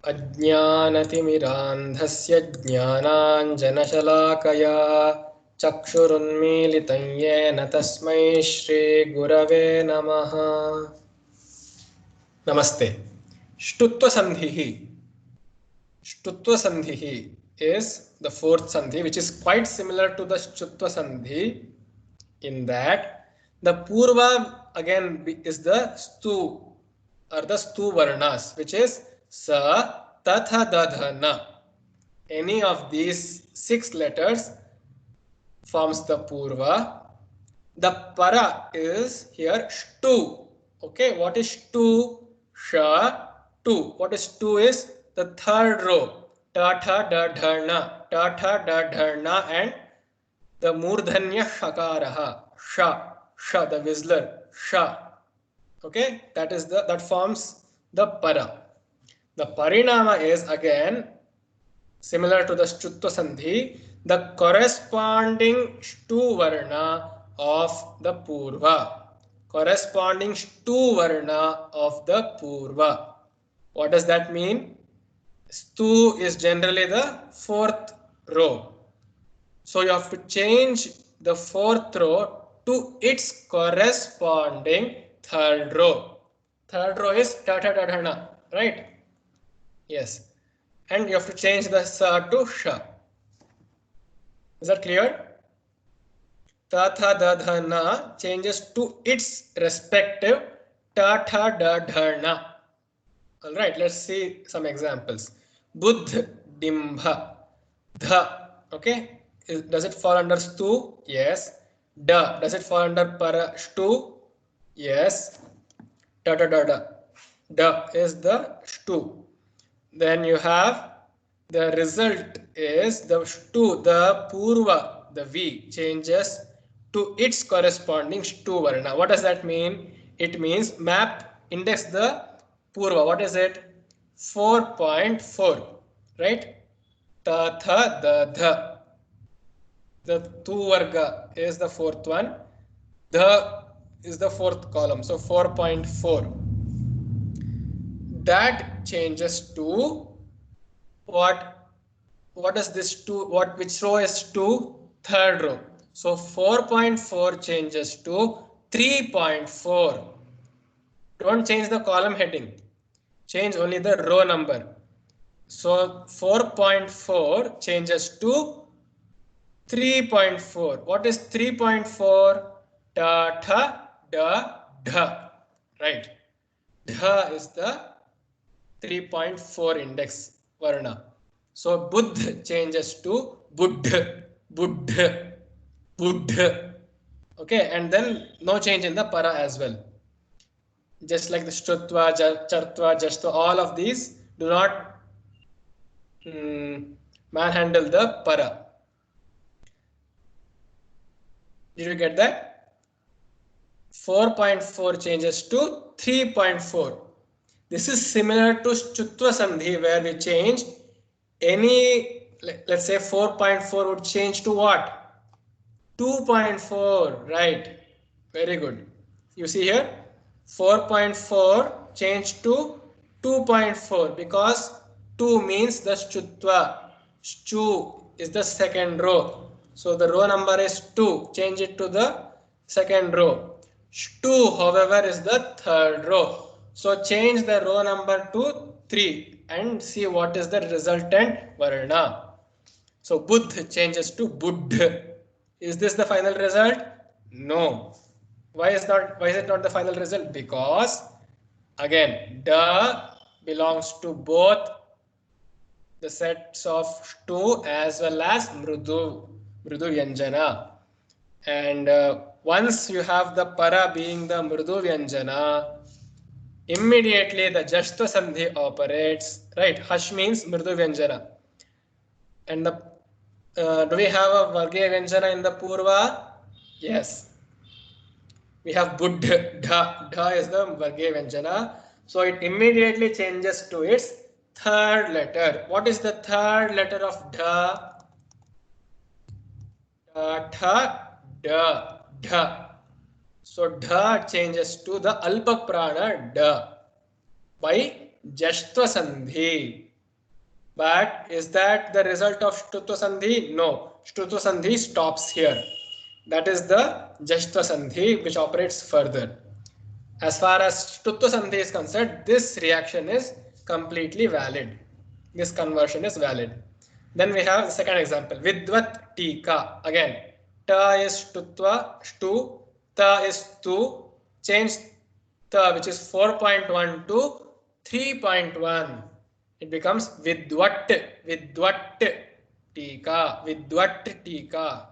अज्ञानतिमिरान्धस्य ज्ञानाञ्जनशलाकया चक्षुरुन्मीलितं येन तस्मै श्रीगुरवे नमः। नमस्ते। Shtutva Sandhi. Shtutva Sandhi is the fourth Sandhi, which is quite similar to the Shtutva Sandhi in that the Purva again is the Stu or the Stu Varnas, which is Sa, Tatha, Dadha, Na. Any of these 6 letters forms the Purva. The Para is here Shtu. Okay, what is Shtu? Sha, Tu. What is Tu is the third row. Ta, tha, da, dha, na. Ta, tha, da, dha, na, and the Murdhanya Shakaraha. Sha, Sha, the whistler. Sha. Okay, that forms the Para. The Parinama is again similar to the Shtutva Sandhi, the corresponding Shtu Varna of the Purva. Corresponding Shtu Varna of the Purva. What does that mean? Stu is generally the fourth row. So you have to change the fourth row to its corresponding third row. Third row is Tata Dadhana, right? Yes. And you have to change the Sa to Sha. Is that clear? Tatha Dadhana changes to its respective Tatha Dadhana. Alright, let's see some examples. Buddh Dimbha. Dha. Okay. Does it fall under Stu? Yes. Da. Does it fall under Para Shtu? Yes. Da da da da. Da is the Shtu. Then you have the result is the Shtu, the Purva, the V changes to its corresponding Shtu Varna. What does that mean? It means map index the Purva. What is it? 4.4, right? Ta, tha, da, dha. The Tu Varga is the fourth one. The is the fourth column. So 4.4. That changes to what is this to which row is to? Third row. So 4.4 changes to 3.4. Don't change the column heading. Change only the row number. So 4.4 changes to 3.4. What is 3.4? Ta, tha, da, dha. Right. Dha is the 3.4 index Varna. So Buddh changes to Buddh, Buddh, Buddh. Okay, and then no change in the Para as well. Just like the Shtutva, Chartva, Jashtva, all of these do not manhandle the Para. Did you get that? 4.4 changes to 3.4. This is similar to Shtutva Sandhi where we change any, let's say 4.4 would change to what? 2.4, right? Very good. You see here 4.4 changed to 2.4 because 2 means the Shtutva. Shtu is the second row. So the row number is 2. Change it to the second row. Shtu, however, is the third row. So change the row number to 3 and see what is the resultant Varna. So Buddh changes to Buddh. Is this the final result? No. Why is it not the final result? Because again, Da belongs to both the sets of Shtu as well as Mrudu Vyanjana. And once you have the Para being the Mrudu Vyanjana, immediately the Jashtva Sandhi operates, right? Hash means Mrudu Vyanjana. And do we have a Vargya Vyanjana in the Purva? Yes. We have Buddh, Dha. Dha is the Vargya Vyanjana. So it immediately changes to its third letter. What is the third letter of Dha? Tha, Da, Dha. So Dha changes to the Alpa Prana Da by Jashtva Sandhi. But is that the result of Shtutva Sandhi? No. Shtutva Sandhi stops here. That is the Jashtva Sandhi which operates further. As far as Shtutva Sandhi is concerned, this reaction is completely valid. This conversion is valid. Then we have the second example. Vidvat Tika. Again, Ta is Shtutva, Shtu, Ta is Tu. Change Ta, which is 4.1 to 3.1. It becomes Vidvat, Vidvat Tika, Vidvat Tika.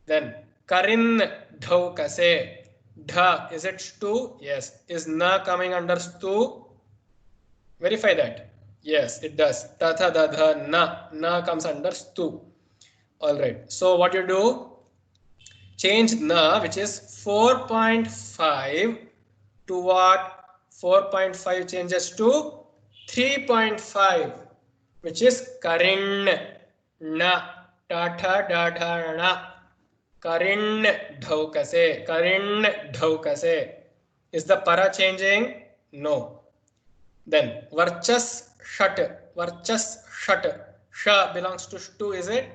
Then Karin Dhaukase. Dha, is it Stu? Yes. Is Na coming under Stu? Verify that. Yes, it does. Tatha dadha na. Na comes under Stu. Alright. So what you do? Change Na, which is 4.5 to what? 4.5 changes to 3.5, which is Karin na. Tatha dadha na. Karin dhaukase. Karin dhaukase. Is the para changing? No. Then varchas shat. Varchas shat. Sha belongs to Shtu, is it?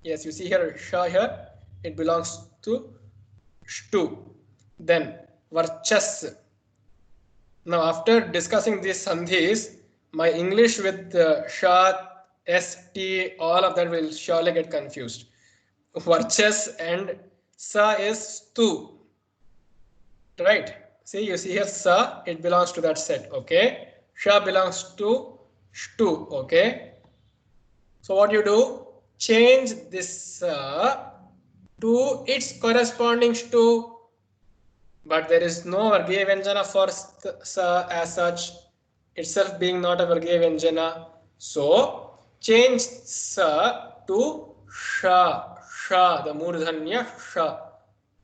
Yes, you see here Sha here. It belongs to Shtu. Then varchas. Now after discussing these sandhis, my English with Sha, ST, all of that will surely get confused. Varchas and Sa is Stu. Right? See, you see here Sa, it belongs to that set. Okay. Sha belongs to Shtu. Okay. So what you do? Change this Sa to its corresponding Shtu. But there is no Vargiya Vyanjana for Sa as such, itself being not a Vargiya Vyanjana. So change Sa to Sha. Sha, the Murdhanya Sha.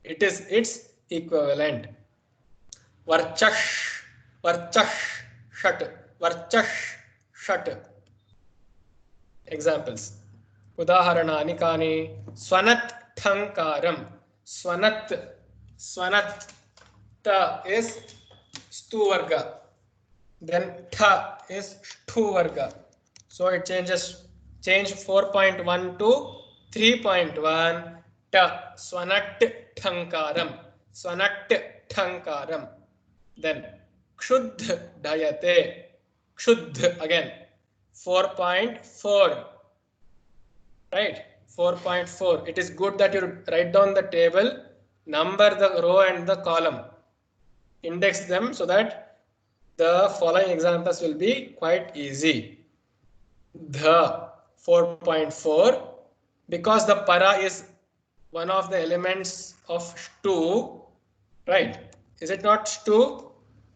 It is its equivalent. Varchash, Varchash, Shat, Varchash, Shat. Examples. Udaharanani kani. Swanat Thankaram. Swanat. Swanat. Ta is Stu Varga. Then Tha is Shtu Varga. So it change 4.1 to 3.1. Ta, Swanat Thankaram. Swanat Thankaram. Then Kshuddh Dayate. Kshuddh again. 4.4. Right? 4.4. It is good that you write down the table, number the row and the column, index them so that the following examples will be quite easy. The 4.4. Because the para is one of the elements of Shtu, right? Is it not Shtu?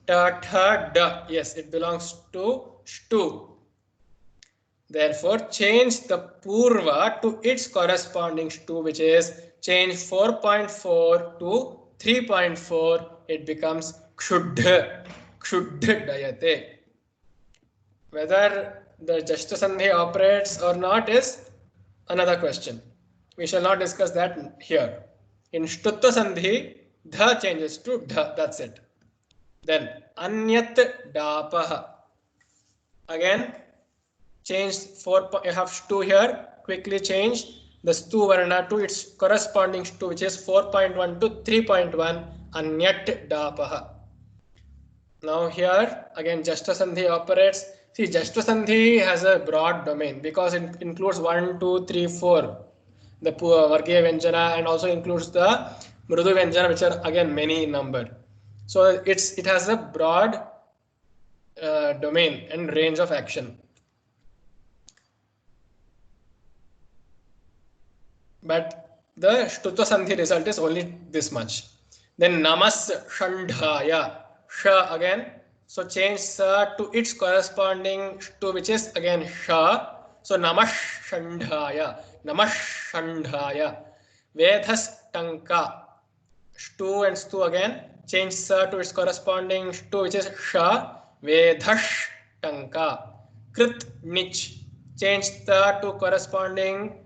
Ta, tha, da. Yes, it belongs to Shtu. Therefore, change the Purva to its corresponding Shtu, which is change 4.4 to 3.4. It becomes Kshuddha. Kshuddha Dayate. Whether the Jashtva Sandhi operates or not is another question. We shall not discuss that here. In Shtutva Sandhi, Dha changes to Dha. That's it. Then Anyat Dapaha. Again, change 4. You have Shtu here. Quickly change the Stu Varna to its corresponding Shtu, which is 4.1 to 3.1. Anyat Dapaha. Now here again Jashtva Sandhi operates. See, Jashtva Sandhi has a broad domain because it includes 1, 2, 3, 4, the Vargiya Vyanjana, and also includes the Mrudu Vyanjana, which are again many in number. So it has a broad domain and range of action. But the Shtutva Sandhi result is only this much. Then Namas Shandhaya. Sha again. So change Sa to its corresponding Shtu, which is again Sha. So Namash Shandhaya. Namash Shandhaya. Vedhas Tanka. Shtu and Stu again. Change Sa to its corresponding Shtu, which is Sha. Vedhash Tanka. Krit Nich. Change Sa to corresponding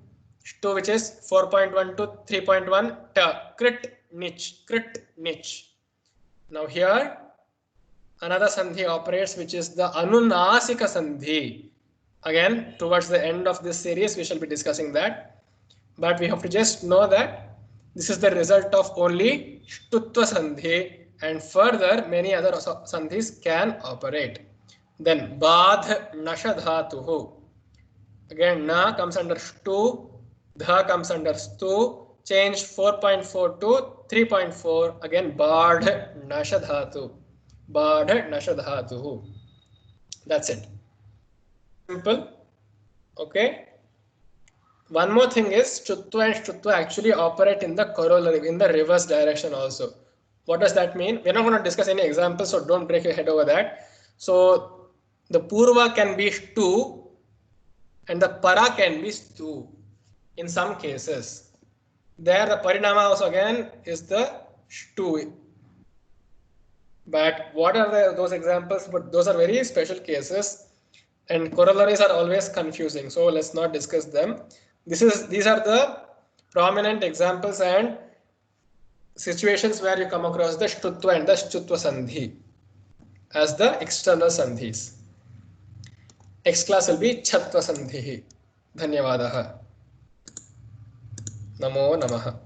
Shtu, which is 4.1 to 3.1. Ta. Krit Nich. Krit Nich. Now here another Sandhi operates, which is the Anunasika Sandhi. Again, towards the end of this series, we shall be discussing that. But we have to just know that this is the result of only Shtutva Sandhi, and further many other sandhis can operate. Then Badh Nashadhatuhu. Again, Na comes under Shtu, Dha comes under Stu. Change 4.4 to 3.4. Again, Badh Nashadhatu. Badh Nashadhatuhu. That's it. Simple. Okay. One more thing is Chutva and Shtutva actually operate in the corollary, in the reverse direction also. What does that mean? We're not going to discuss any examples, so don't break your head over that. So the Purva can be Shtu and the Para can be Stu in some cases. There the Parinama also again is the Shtu. But what are those examples? But those are very special cases. And corollaries are always confusing, so let's not discuss them. These are the prominent examples and situations where you come across the Shtutva and the Shtutva Sandhi as the external sandhis. Next class will be Chatva Sandhi. Dhanyavadaha. Namo Namaha.